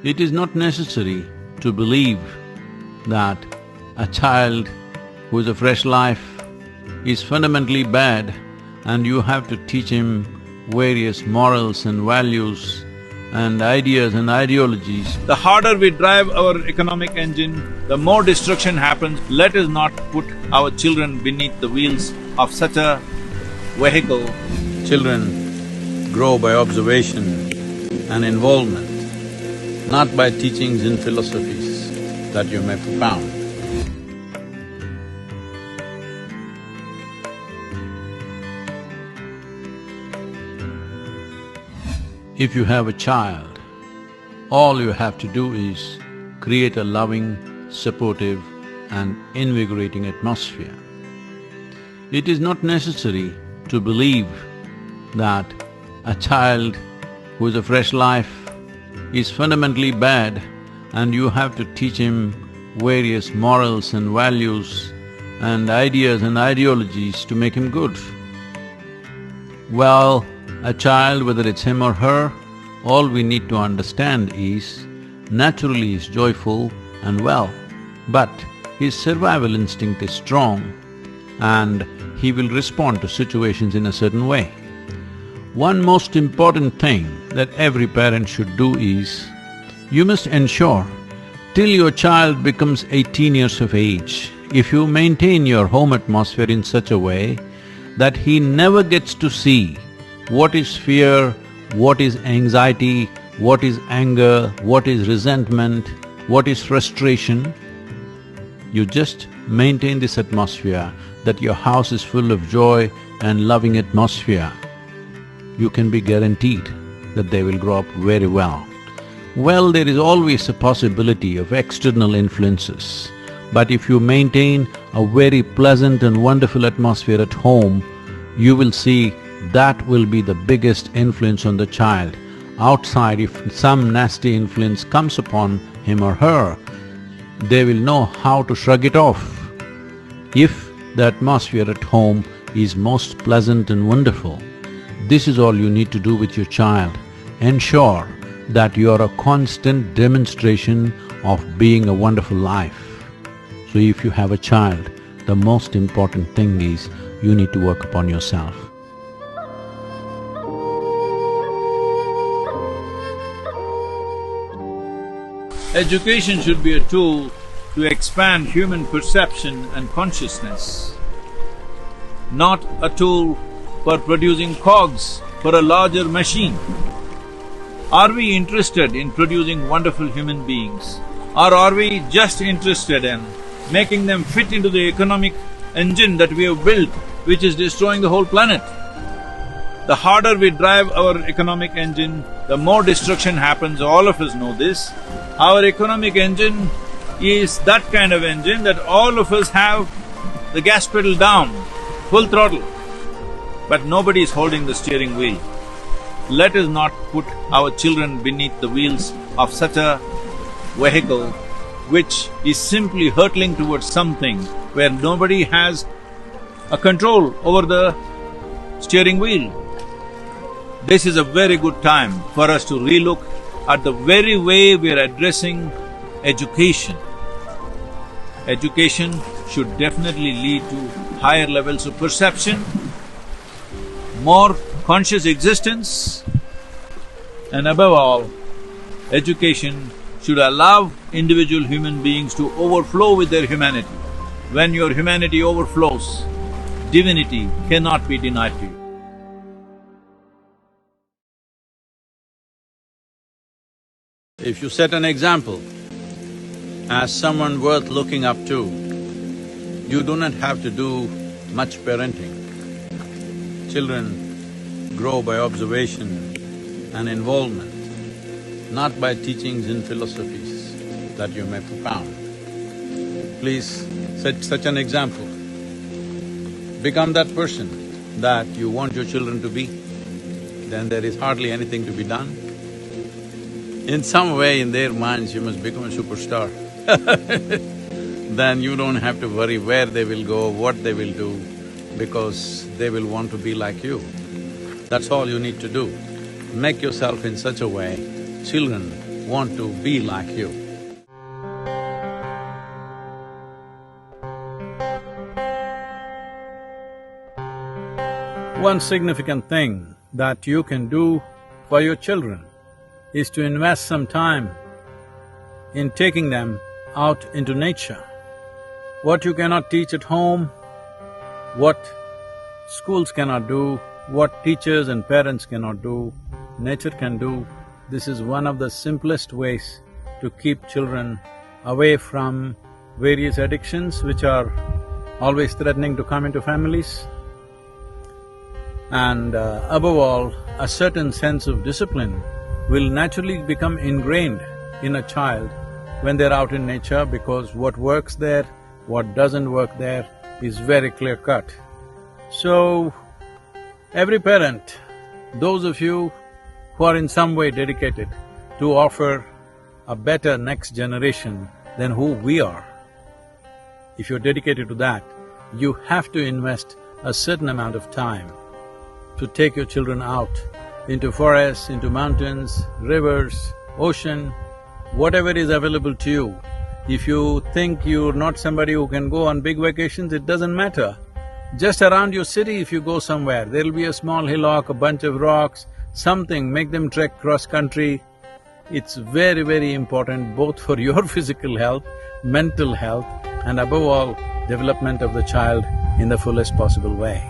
It is not necessary to believe that a child who is a fresh life is fundamentally bad and you have to teach him various morals and values and ideas and ideologies. The harder we drive our economic engine, the more destruction happens. Let us not put our children beneath the wheels of such a vehicle. Children grow by observation and involvement, not by teachings and philosophies that you may propound. If you have a child, all you have to do is create a loving, supportive and invigorating atmosphere. It is not necessary to believe that a child who is a fresh life is fundamentally bad and you have to teach him various morals and values and ideas and ideologies to make him good. Well, a child, whether it's him or her, all we need to understand is, naturally he's joyful and well, but his survival instinct is strong and he will respond to situations in a certain way. One most important thing that every parent should do is, you must ensure till your child becomes 18 years of age, if you maintain your home atmosphere in such a way that he never gets to see what is fear, what is anxiety, what is anger, what is resentment, what is frustration. You just maintain this atmosphere, that your house is full of joy and loving atmosphere. You can be guaranteed that they will grow up very well. Well, there is always a possibility of external influences, but if you maintain a very pleasant and wonderful atmosphere at home, you will see that will be the biggest influence on the child. Outside, if some nasty influence comes upon him or her, they will know how to shrug it off. If the atmosphere at home is most pleasant and wonderful, this is all you need to do with your child. Ensure that you are a constant demonstration of being a wonderful life. So if you have a child, the most important thing is you need to work upon yourself. Education should be a tool to expand human perception and consciousness, not a tool for producing cogs for a larger machine. Are we interested in producing wonderful human beings, or are we just interested in making them fit into the economic engine that we have built, which is destroying the whole planet? The harder we drive our economic engine, the more destruction happens. All of us know this. Our economic engine is that kind of engine that all of us have the gas pedal down, full throttle, but nobody is holding the steering wheel. Let us not put our children beneath the wheels of such a vehicle which is simply hurtling towards something where nobody has a control over the steering wheel. This is a very good time for us to relook at the very way we are addressing education. Education should definitely lead to higher levels of perception, more conscious existence, and above all, education should allow individual human beings to overflow with their humanity. When your humanity overflows, divinity cannot be denied to you. If you set an example as someone worth looking up to, you do not have to do much parenting. Children grow by observation and involvement, not by teachings and philosophies that you may propound. Please set such an example. Become that person that you want your children to be, then there is hardly anything to be done. In some way in their minds you must become a superstar. Then you don't have to worry where they will go, what they will do, because they will want to be like you. That's all you need to do. Make yourself in such a way, children want to be like you. One significant thing that you can do for your children is to invest some time in taking them out into nature. What you cannot teach at home, what schools cannot do, what teachers and parents cannot do, nature can do. This is one of the simplest ways to keep children away from various addictions which are always threatening to come into families. And above all, a certain sense of discipline will naturally become ingrained in a child when they're out in nature, because what works there, what doesn't work there is very clear-cut. So, every parent, those of you who are in some way dedicated to offer a better next generation than who we are, if you're dedicated to that, you have to invest a certain amount of time to take your children out into forests, into mountains, rivers, ocean, whatever is available to you. If you think you're not somebody who can go on big vacations, it doesn't matter. Just around your city, if you go somewhere, there'll be a small hillock, a bunch of rocks, something, make them trek cross-country. It's very, very important both for your physical health, mental health, and above all, development of the child in the fullest possible way.